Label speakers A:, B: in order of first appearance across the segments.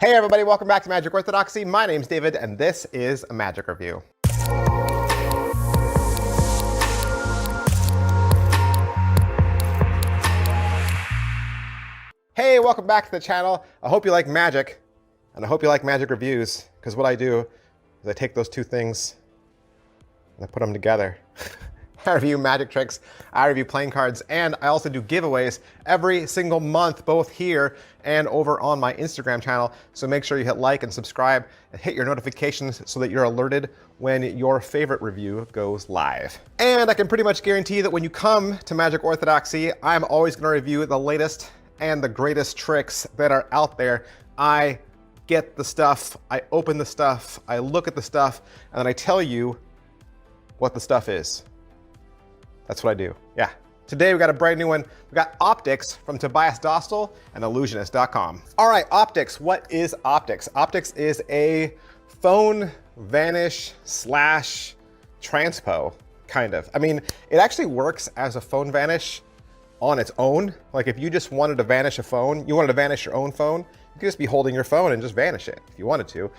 A: Hey everybody, welcome back to Magic Orthodoxy. My name's David and this is a Magic Review. Hey, welcome back to the channel. I hope you like magic and I hope you like magic reviews, because what I do is I take those two things and I put them together. I review magic tricks, I review playing cards, and I also do giveaways every single month, both here and over on my Instagram channel. So make sure you hit like and subscribe and hit your notifications so that you're alerted when your favorite review goes live. And I can pretty much guarantee that when you come to Magic Orthodoxy, I'm always going to review the latest and the greatest tricks that are out there. I get the stuff, I open the stuff, I look at the stuff, and then I tell you what the stuff is. That's what I do. Yeah. Today we got a brand new one. We got Optix from Tobias Dostal and Ellusionist.com. All right, Optix. What is Optix? Optix is a phone vanish slash transpo, kind of. I mean, it actually works as a phone vanish on its own. Like if you just wanted to vanish a phone, you wanted to vanish your own phone, you could just be holding your phone and just vanish it if you wanted to.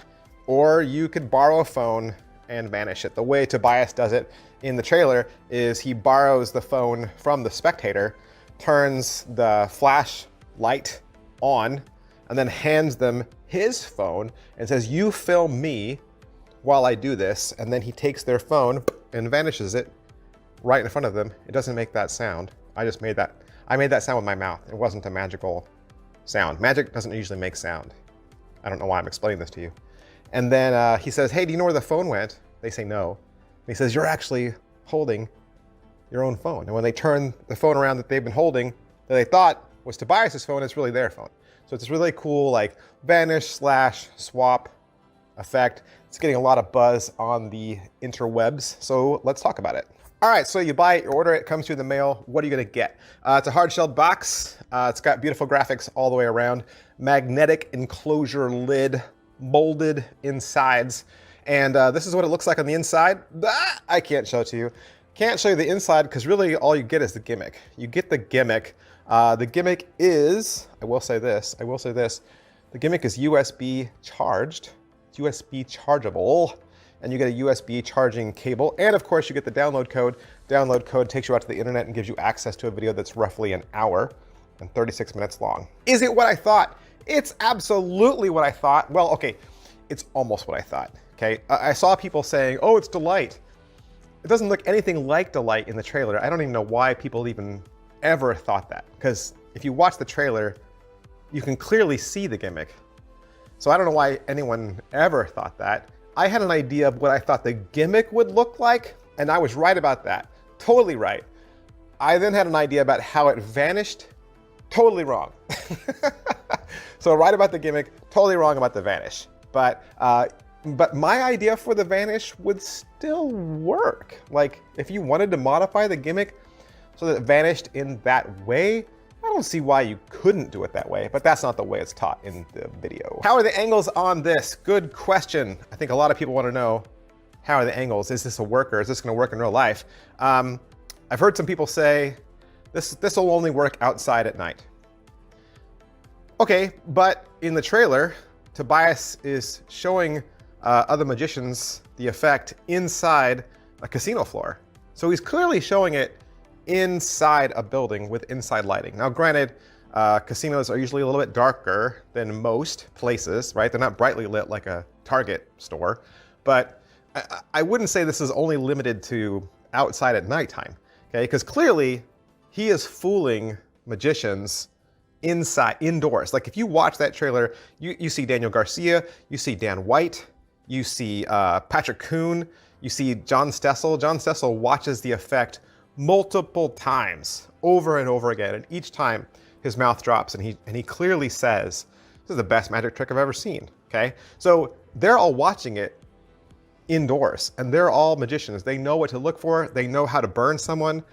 A: Or you could borrow a phone and vanish it. The way Tobias does it in the trailer is he borrows the phone from the spectator, turns the flash light on, and then hands them his phone and says, "You film me while I do this." And then he takes their phone and vanishes it right in front of them. It doesn't make that sound. I just made that. I made that sound with my mouth. It wasn't a magical sound. Magic doesn't usually make sound. I don't know why I'm explaining this to you. And then he says, "Hey, do you know where the phone went?" They say no. And he says, "You're actually holding your own phone." And when they turn the phone around that they've been holding, that they thought was Tobias's phone, it's really their phone. So it's this really cool like vanish slash swap effect. It's getting a lot of buzz on the interwebs. So let's talk about it. All right, so you buy it, you order it, it comes to you in the mail. What are you gonna get? It's a hard-shelled box. It's got beautiful graphics all the way around. Magnetic enclosure lid, molded insides. And this is what it looks like on the inside. I can't show it to you. Can't show you the inside because really all you get is the gimmick. You get the gimmick. The gimmick is, I will say this, the gimmick is USB charged. It's USB chargeable. And you get a USB charging cable. And of course you get the download code. Download code takes you out to the internet and gives you access to a video that's roughly an hour and 36 minutes long. Is it what I thought? It's absolutely what I thought. Well, okay, it's almost what I thought. Okay, I saw people saying, "Oh, it's Delight." It doesn't look anything like Delight in the trailer. I don't even know why people even ever thought that. Because if you watch the trailer, you can clearly see the gimmick. So I don't know why anyone ever thought that. I had an idea of what I thought the gimmick would look like, and I was right about that. Totally right. I then had an idea about how it vanished. Totally wrong. So right about the gimmick, totally wrong about the vanish. But my idea for the vanish would still work. Like if you wanted to modify the gimmick so that it vanished in that way, I don't see why you couldn't do it that way, but that's not the way it's taught in the video. How are the angles on this? Good question. I think a lot of people want to know, how are the angles? Is this a worker? Is this going to work in real life? I've heard some people say this will only work outside at night. Okay, but in the trailer, Tobias is showing other magicians the effect inside a casino floor. So he's clearly showing it inside a building with inside lighting. Now granted, casinos are usually a little bit darker than most places, right? They're not brightly lit like a Target store, but I wouldn't say this is only limited to outside at nighttime, okay? Because clearly he is fooling magicians indoors. Like if you watch that trailer, you see Daniel Garcia, you see Dan White, you see Patrick Kuhn, you see John Stessel. John Stessel watches the effect multiple times over and over again. And each time his mouth drops and he clearly says, "This is the best magic trick I've ever seen." Okay. So they're all watching it indoors and they're all magicians. They know what to look for. They know how to burn someone,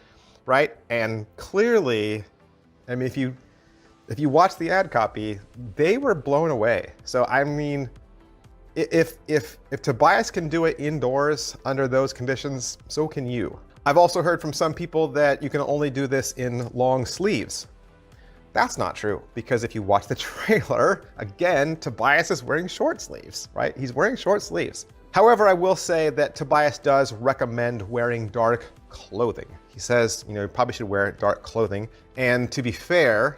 A: right? And clearly, I mean, if you watch the ad copy, they were blown away. So, I mean, if Tobias can do it indoors under those conditions, so can you. I've also heard from some people that you can only do this in long sleeves. That's not true, because if you watch the trailer, again, Tobias is wearing short sleeves, right? He's wearing short sleeves. However, I will say that Tobias does recommend wearing dark clothing. He says, you probably should wear dark clothing. And to be fair,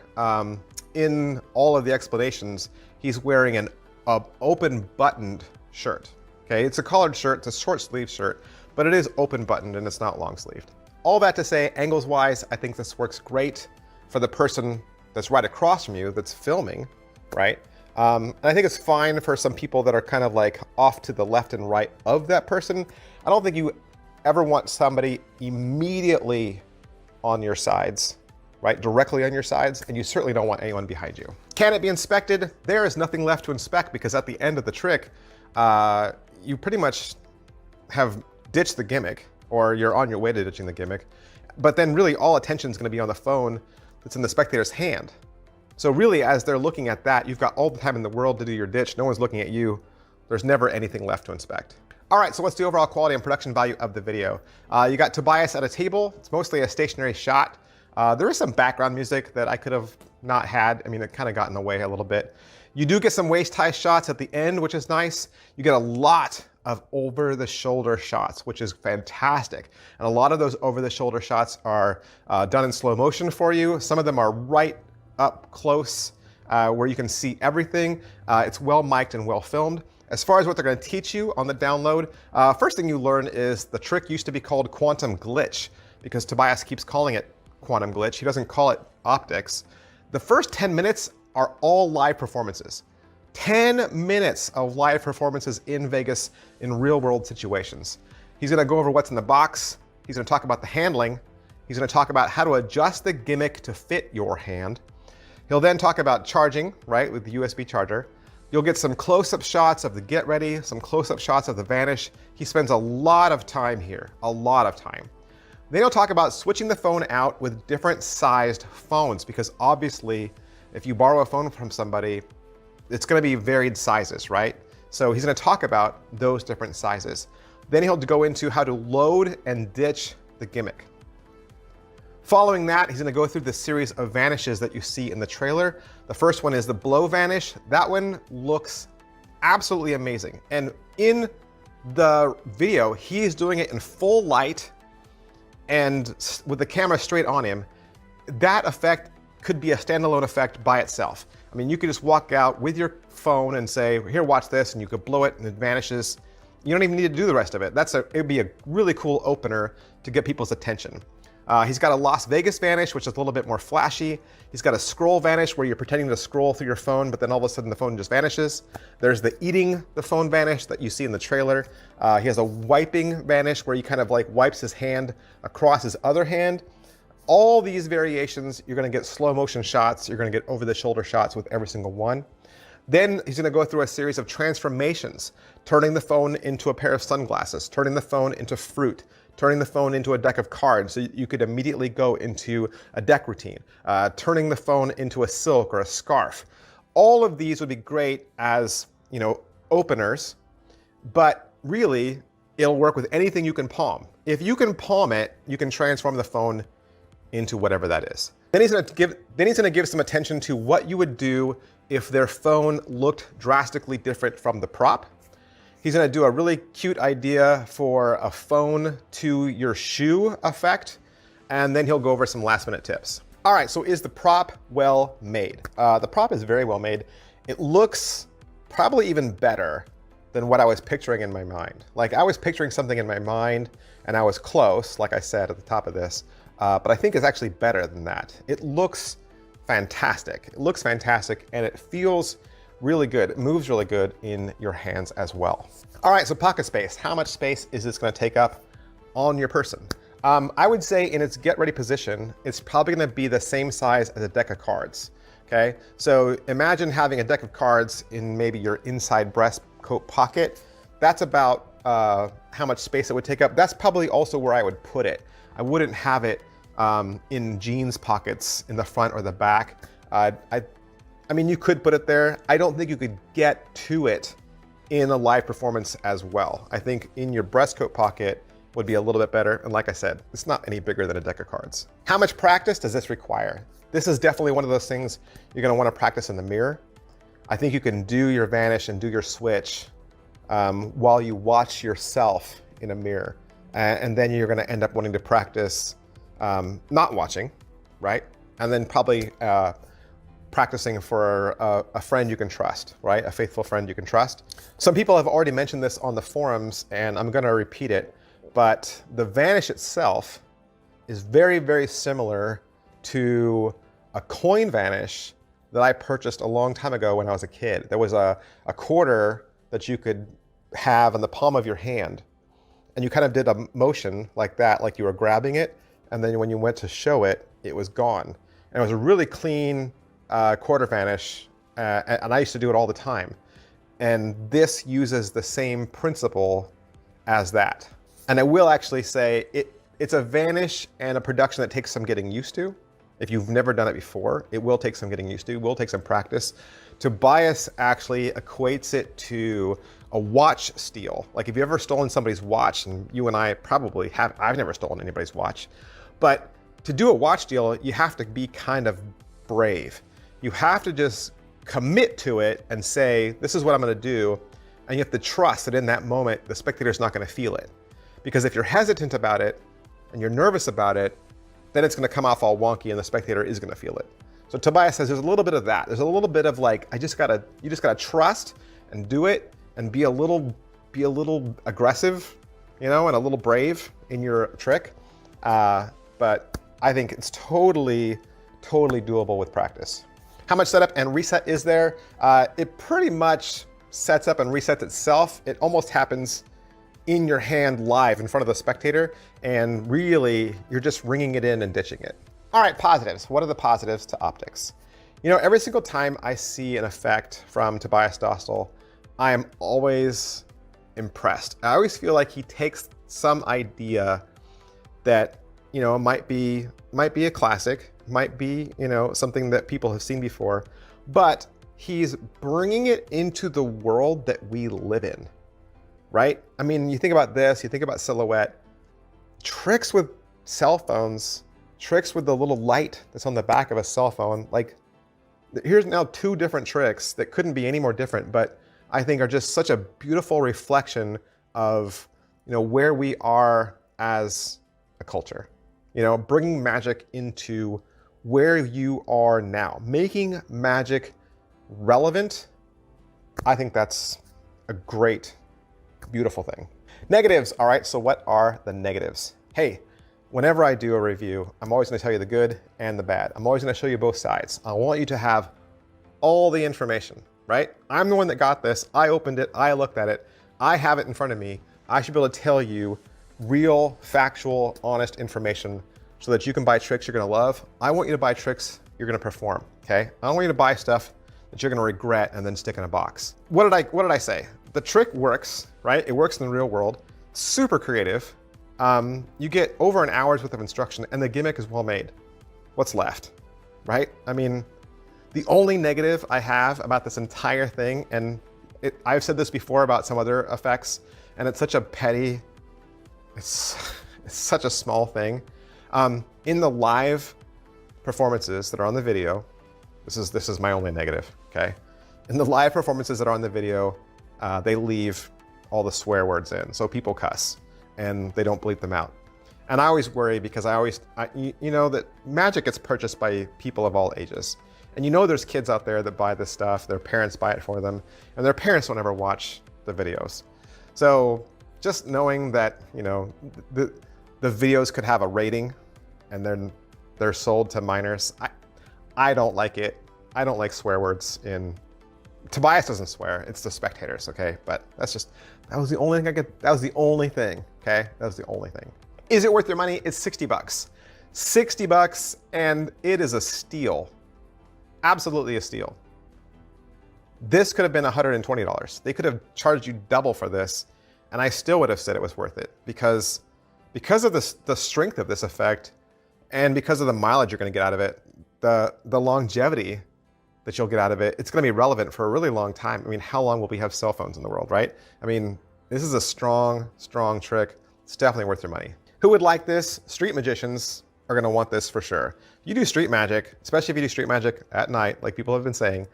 A: in all of the explanations, he's wearing an open buttoned shirt. Okay, it's a collared shirt, it's a short sleeve shirt, but it is open buttoned and it's not long sleeved. All that to say, angles wise, I think this works great for the person that's right across from you that's filming, right? And I think it's fine for some people that are kind of like off to the left and right of that person. I don't think you ever want somebody immediately on your sides, right? Directly on your sides, and you certainly don't want anyone behind you. Can it be inspected? There is nothing left to inspect, because at the end of the trick, you pretty much have ditched the gimmick, or you're on your way to ditching the gimmick. But then really all attention is going to be on the phone that's in the spectator's hand. So really, as they're looking at that, you've got all the time in the world to do your ditch. No one's looking at you. There's never anything left to inspect. All right, so what's the overall quality and production value of the video? You got Tobias at a table. It's mostly a stationary shot. There is some background music that I could have not had. I mean, it kind of got in the way a little bit. You do get some waist-high shots at the end, which is nice. You get a lot of over-the-shoulder shots, which is fantastic. And a lot of those over-the-shoulder shots are done in slow motion for you. Some of them are right up close where you can see everything. It's well mic'd and well filmed. As far as what they're going to teach you on the download, first thing you learn is the trick used to be called quantum glitch, because Tobias keeps calling it quantum glitch. He doesn't call it Optix. The first 10 minutes are all live performances. 10 minutes of live performances in Vegas in real world situations. He's gonna go over what's in the box. He's gonna talk about the handling. He's gonna talk about how to adjust the gimmick to fit your hand. He'll then talk about charging, right, with the USB charger. You'll get some close-up shots of the get ready, some close-up shots of the vanish. He spends a lot of time here, a lot of time. Then he'll talk about switching the phone out with different sized phones, because obviously if you borrow a phone from somebody, it's going to be varied sizes, right? So he's going to talk about those different sizes. Then he'll go into how to load and ditch the gimmick. Following that, he's going to go through the series of vanishes that you see in the trailer. The first one is the blow vanish. That one looks absolutely amazing. And in the video, he is doing it in full light and with the camera straight on him. That effect could be a standalone effect by itself. I mean, you could just walk out with your phone and say, here, watch this, and you could blow it and it vanishes. You don't even need to do the rest of it. It'd be a really cool opener to get people's attention. He's got a Las Vegas vanish, which is a little bit more flashy. He's got a scroll vanish where you're pretending to scroll through your phone, but then all of a sudden the phone just vanishes. There's the eating the phone vanish that you see in the trailer. He has a wiping vanish where he kind of like wipes his hand across his other hand. All these variations, you're gonna get slow motion shots, you're gonna get over the shoulder shots with every single one. Then he's gonna go through a series of transformations, turning the phone into a pair of sunglasses, turning the phone into fruit, turning the phone into a deck of cards, so you could immediately go into a deck routine, turning the phone into a silk or a scarf. All of these would be great as, openers, but really, it'll work with anything you can palm. If you can palm it, you can transform the phone into whatever that is. Then he's gonna give some attention to what you would do if their phone looked drastically different from the prop. He's gonna do a really cute idea for a phone to your shoe effect, and then he'll go over some last minute tips. All right, so is the prop well made? The prop is very well made. It looks probably even better than what I was picturing in my mind. Like, I was picturing something in my mind and I was close, like I said at the top of this, but I think it's actually better than that. It looks fantastic. It looks fantastic and it feels really good. It moves really good in your hands as well. All right, so pocket space. How much space is this gonna take up on your person? I would say in its get ready position, it's probably gonna be the same size as a deck of cards, okay? So imagine having a deck of cards in maybe your inside breast coat pocket. That's about how much space it would take up. That's probably also where I would put it. I wouldn't have it in jeans pockets in the front or the back. I mean, you could put it there. I don't think you could get to it in a live performance as well. I think in your breast coat pocket would be a little bit better. And like I said, it's not any bigger than a deck of cards. How much practice does this require? This is definitely one of those things you're gonna wanna practice in the mirror. I think you can do your vanish and do your switch while you watch yourself in a mirror. And then you're gonna end up wanting to practice not watching, right? And then probably practicing for a friend you can trust, right? A faithful friend you can trust. Some people have already mentioned this on the forums, and I'm gonna repeat it, but the vanish itself is very, very similar to a coin vanish that I purchased a long time ago when I was a kid. There was a quarter that you could have in the palm of your hand, and you kind of did a motion like that, like you were grabbing it, and then when you went to show it, it was gone. And it was a really clean quarter vanish, and I used to do it all the time. And this uses the same principle as that. And I will actually say it's a vanish and a production that takes some getting used to. If you've never done it before, it will take some getting used to, it will take some practice. Tobias actually equates it to a watch steal. Like if you've ever stolen somebody's watch, and you and I probably have, I've never stolen anybody's watch, but to do a watch steal, you have to be kind of brave. You have to just commit to it and say, this is what I'm gonna do. And you have to trust that in that moment, the spectator's not gonna feel it. Because if you're hesitant about it and you're nervous about it, then it's gonna come off all wonky and the spectator is gonna feel it. So Tobias says there's a little bit of that. There's a little bit of like, you just gotta trust and do it and be a little aggressive, you know, and a little brave in your trick. But I think it's totally doable with practice. How much setup and reset is there? It pretty much sets up and resets itself. It almost happens in your hand live in front of the spectator, and really you're just ringing it in and ditching it. All right, positives. What are the positives to Optix? You know, every single time I see an effect from Tobias Dostal, I am always impressed. I always feel like he takes some idea that, you know, might be a classic, might be, you know, something that people have seen before, but he's bringing it into the world that we live in, right? I mean, you think about this, you think about silhouette, tricks with cell phones, tricks with the little light that's on the back of a cell phone. Like, here's now two different tricks that couldn't be any more different, but I think are just such a beautiful reflection of, you know, where we are as a culture. You know, bringing magic into where you are now, making magic relevant. I think that's a great, beautiful thing. Negatives. All right, so what are the negatives? Hey, whenever I do a review, I'm always gonna tell you the good and the bad. I'm always gonna show you both sides. I want you to have all the information, right? I'm the one that got this. I opened it, I looked at it, I have it in front of me. I should be able to tell you real, factual, honest information so that you can buy tricks you're gonna love. I want you to buy tricks you're gonna perform, okay? I don't want you to buy stuff that you're gonna regret and then stick in a box. What did I say? The trick works, right? It works in the real world. Super creative. You get over an hour's worth of instruction and the gimmick is well made. What's left, right? I mean, the only negative I have about this entire thing, and I've said this before about some other effects, and it's such a petty, it's such a small thing. In the live performances that are on the video, this is my only negative, okay? In the live performances that are on the video, they leave all the swear words in, so people cuss and they don't bleep them out. And I always worry because you know that magic gets purchased by people of all ages. And you know there's kids out there that buy this stuff, their parents buy it for them, and their parents don't ever watch the videos. So just knowing that, you know, the videos could have a rating and then they're sold to minors, I don't like it. I don't like swear words in, Tobias doesn't swear, it's the spectators, okay? But that was the only thing that was the only thing, okay? That was the only thing. Is it worth your money? It's 60 bucks. 60 bucks, and it is a steal. Absolutely a steal. This could have been $120. They could have charged you double for this, and I still would have said it was worth it because of the strength of this effect and because of the mileage you're gonna get out of it, the longevity that you'll get out of it, it's gonna be relevant for a really long time. I mean, how long will we have cell phones in the world, right? I mean, this is a strong, strong trick. It's definitely worth your money. Who would like this? Street magicians. are going to want this for sure. You do street magic, especially if you do street magic at night, like people have been saying,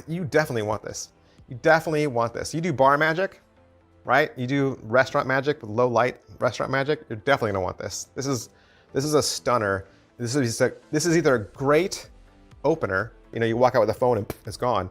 A: you definitely want this. You definitely want this. You do bar magic, right? You do restaurant magic with low light restaurant magic. You're definitely going to want this. This is a stunner. This is either a great opener, you know, you walk out with a phone and it's gone,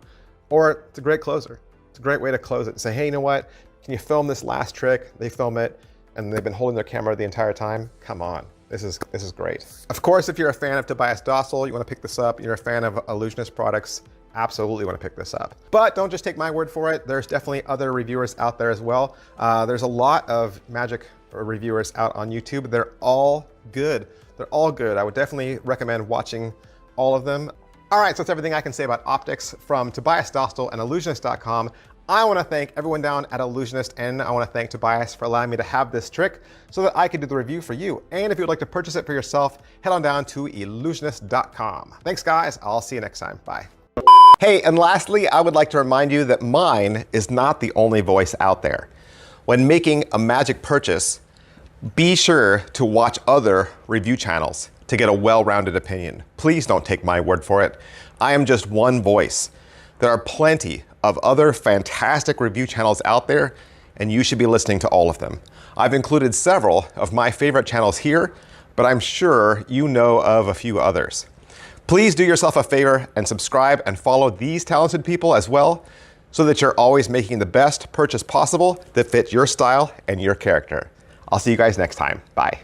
A: or it's a great closer. It's a great way to close it and say, hey, you know what? Can you film this last trick? They film it and they've been holding their camera the entire time. Come on, this is great. Of course, if you're a fan of Tobias Dostal, you want to pick this up. You're a fan of Ellusionist products, absolutely want to pick this up. But don't just take my word for it. There's definitely other reviewers out there as well. There's a lot of magic reviewers out on YouTube. They're all good. They're all good. I would definitely recommend watching all of them. All right, so that's everything I can say about Optix from Tobias Dostal and Ellusionist.com. I want to thank everyone down at Ellusionist, and I want to thank Tobias for allowing me to have this trick so that I could do the review for you. And if you would like to purchase it for yourself, head on down to Ellusionist.com. Thanks, guys. I'll see you next time. Bye. Hey, and lastly, I would like to remind you that mine is not the only voice out there. When making a magic purchase, be sure to watch other review channels to get a well-rounded opinion. Please don't take my word for it. I am just one voice. There are plenty of other fantastic review channels out there, and you should be listening to all of them. I've included several of my favorite channels here, but I'm sure you know of a few others. Please do yourself a favor and subscribe and follow these talented people as well, so that you're always making the best purchase possible that fits your style and your character. I'll see you guys next time. Bye.